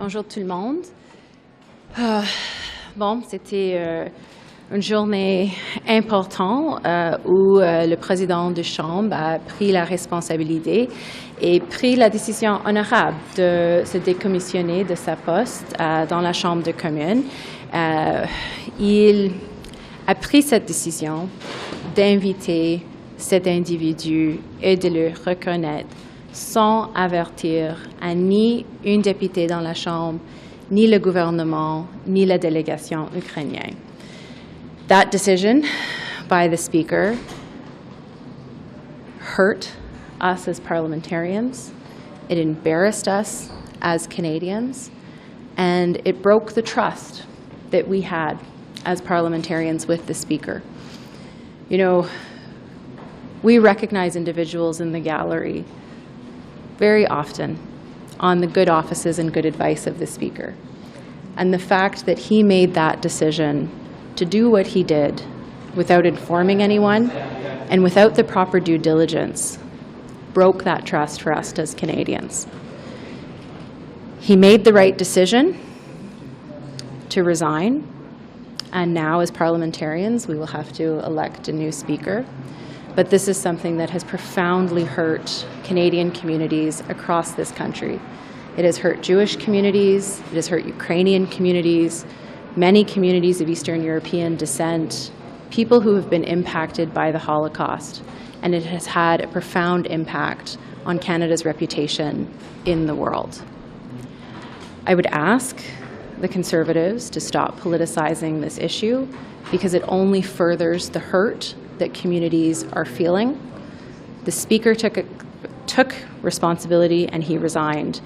Bonjour tout le monde. Bon, c'était une journée importante où le président de Chambre a pris la responsabilité et pris la décision honorable de se décommissionner de sa poste dans la Chambre de communes. Il a pris cette décision d'inviter cet individu et de le reconnaître sans avertir à ni une députée dans la Chambre, ni le gouvernement, ni la délégation ukrainienne. That decision by the Speaker hurt us as parliamentarians, it embarrassed us as Canadians, and it broke the trust that we had as parliamentarians with the Speaker. You know, we recognize individuals in the gallery very often on the good offices and good advice of the Speaker. And the fact that he made that decision to do what he did without informing anyone and without the proper due diligence broke that trust for us as Canadians. He made the right decision to resign, and now as parliamentarians we will have to elect a new Speaker. But this is something that has profoundly hurt Canadian communities across this country. It has hurt Jewish communities, it has hurt Ukrainian communities, many communities of Eastern European descent, people who have been impacted by the Holocaust, and it has had a profound impact on Canada's reputation in the world. I would ask the Conservatives to stop politicizing this issue because it only furthers the hurt that communities are feeling. The Speaker took responsibility and he resigned.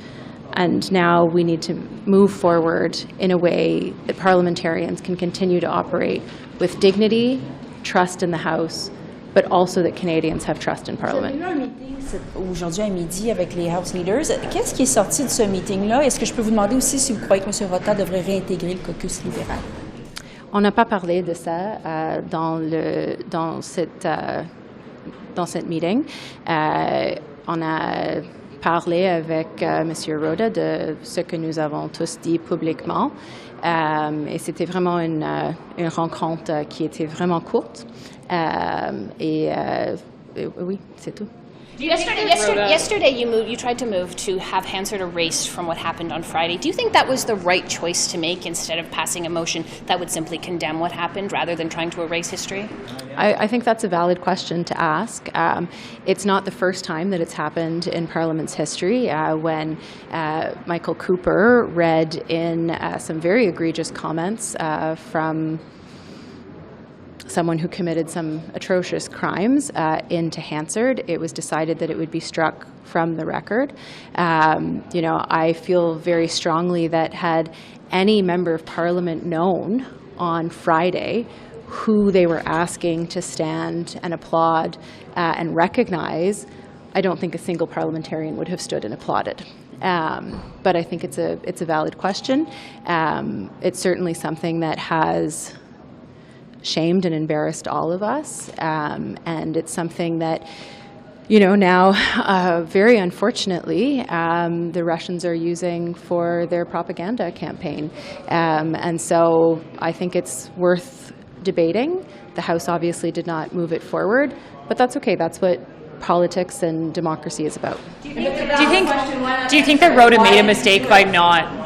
And now we need to move forward in a way that parliamentarians can continue to operate with dignity, trust in the House, but also that Canadians have trust in Parliament. Vous avez eu un meeting aujourd'hui à midi avec les House Leaders. Qu'est-ce qui est sorti de ce meeting-là? Est-ce que je peux vous demander aussi si vous croyez que M. Rota devrait réintégrer le caucus libéral? On n'a pas parlé de ça dans cette meeting. On a parlé avec M. Rota de ce que nous avons tous dit publiquement. Et c'était vraiment une rencontre qui était vraiment courte. Oui, c'est tout. Yesterday you tried to move to have Hansard erased from what happened on Friday. Do you think that was the right choice to make instead of passing a motion that would simply condemn what happened rather than trying to erase history? I think that's a valid question to ask. It's not the first time that it's happened in Parliament's history when Michael Cooper read in some very egregious comments from someone who committed some atrocious crimes into Hansard. It was decided that it would be struck from the record. You know, I feel very strongly that had any member of Parliament known on Friday who they were asking to stand and applaud and recognize, I don't think a single parliamentarian would have stood and applauded. But I think it's a valid question. It's certainly something that has shamed and embarrassed all of us, and it's something that, you know, now, very unfortunately, the Russians are using for their propaganda campaign. And so I think it's worth debating. The House obviously did not move it forward, but that's okay. That's what politics and democracy is about. Do you think that Rota made a mistake by not?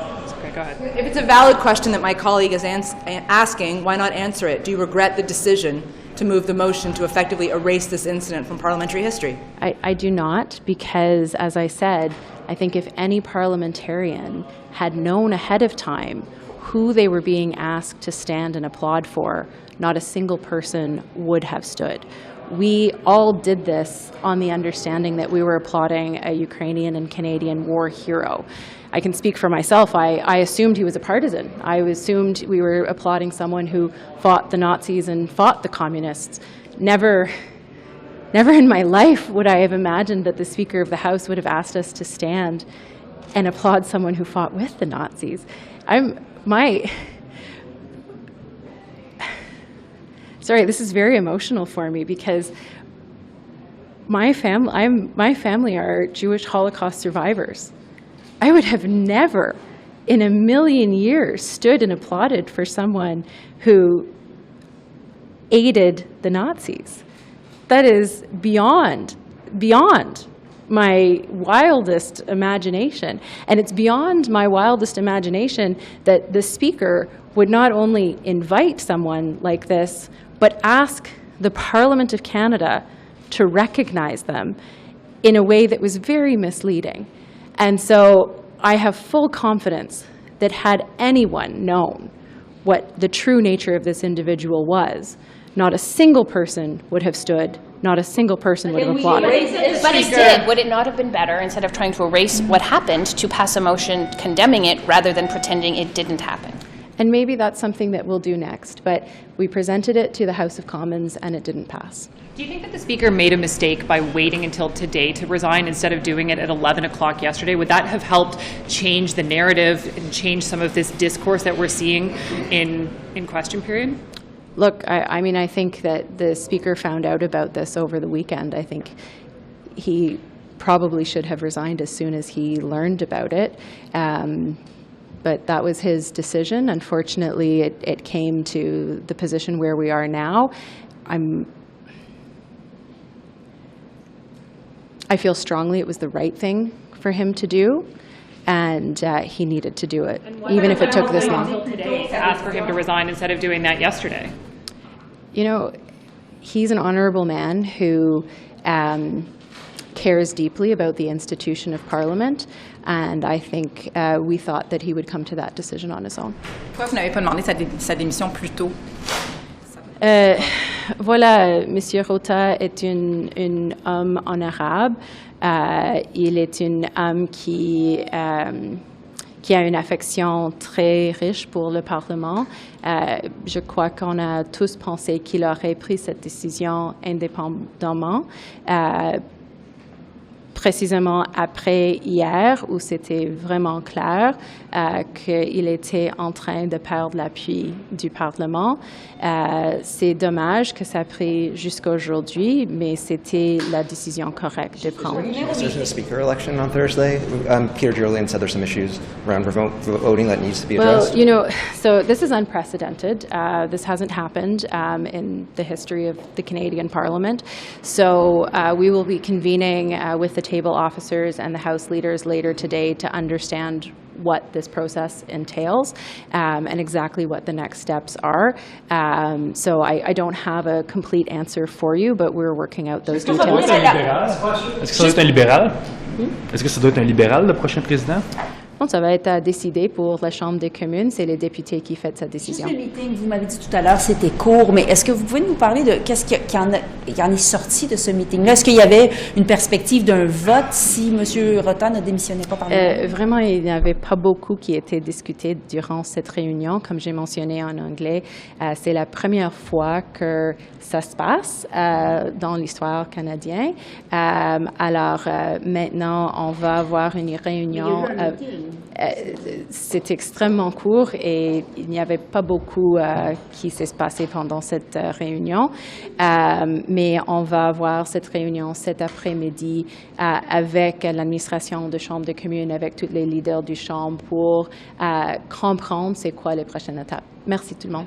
Go ahead. If it's a valid question that my colleague is asking, why not answer it? Do you regret the decision to move the motion to effectively erase this incident from parliamentary history? I do not, because, as I said, I think if any parliamentarian had known ahead of time who they were being asked to stand and applaud for, not a single person would have stood. We all did this on the understanding that we were applauding a Ukrainian and Canadian war hero. I can speak for myself. I assumed he was a partisan. I assumed we were applauding someone who fought the Nazis and fought the communists. Never in my life would I have imagined that the Speaker of the House would have asked us to stand and applaud someone who fought with the Nazis. Sorry, this is very emotional for me because my family are Jewish Holocaust survivors. I would have never in a million years stood and applauded for someone who aided the Nazis. That is beyond my wildest imagination. And it's beyond my wildest imagination that the Speaker would not only invite someone like this, but ask the Parliament of Canada to recognize them in a way that was very misleading. And so I have full confidence that had anyone known what the true nature of this individual was, not a single person would have stood, not a single person would have applauded. But it did. Would it not have been better, instead of trying to erase what happened, to pass a motion condemning it rather than pretending it didn't happen? And maybe that's something that we'll do next, but we presented it to the House of Commons and it didn't pass. Do you think that the Speaker made a mistake by waiting until today to resign instead of doing it at 11 o'clock yesterday? Would that have helped change the narrative and change some of this discourse that we're seeing in question period? Look, I mean, I think that the Speaker found out about this over the weekend. I think he probably should have resigned as soon as he learned about it. But that was his decision. Unfortunately, it came to the position where we are now. I feel strongly it was the right thing for him to do, and he needed to do it, even if it took this long. Today to ask for him to resign instead of doing that yesterday. You know, he's an honourable man who cares deeply about the institution of Parliament, and I think we thought that he would come to that decision on his own. Pourquoi vous n'avez pas demandé sa démission plus tôt? Voilà, Monsieur Rota est un homme honorable. Il est un homme qui a une affection très riche pour le Parlement. Je crois qu'on a tous pensé qu'il aurait pris cette décision indépendamment. Précisément après hier, où c'était vraiment clair qu'il était en train de perdre l'appui du Parlement. C'est dommage que ça a pris jusqu'à aujourd'hui, mais c'était la décision correcte de prendre. There's a speaker election on Thursday. Peter Julian said there's some issues around voting that needs to be addressed. Well, you know, so this is unprecedented. This hasn't happened in the history of the Canadian Parliament. So we will be convening with the table officers and the House leaders later today to understand what this process entails and exactly what the next steps are. So I don't have a complete answer for you, but we're working out those details. Est-ce que ça doit être un libéral? Est-ce que ça doit être un libéral, le prochain président? Non, ça va être décidé pour la Chambre des communes. C'est les députés qui font cette décision. Juste le meeting, vous m'avez dit tout à l'heure, c'était court, mais est-ce que vous pouvez nous parler de qu'est-ce qui en est sorti de ce meeting-là? Est-ce qu'il y avait une perspective d'un vote si M. Rota ne démissionnait pas par Vraiment, il n'y avait pas beaucoup qui était discuté durant cette réunion. Comme j'ai mentionné en anglais, c'est la première fois que ça se passe dans l'histoire canadienne. Alors maintenant, on va avoir une réunion. C'est extrêmement court et il n'y avait pas beaucoup qui s'est passé pendant cette réunion. Mais on va avoir cette réunion cet après-midi avec l'administration de Chambre de communes, avec tous les leaders du Chambre pour comprendre c'est quoi les prochaines étapes. Merci tout le monde.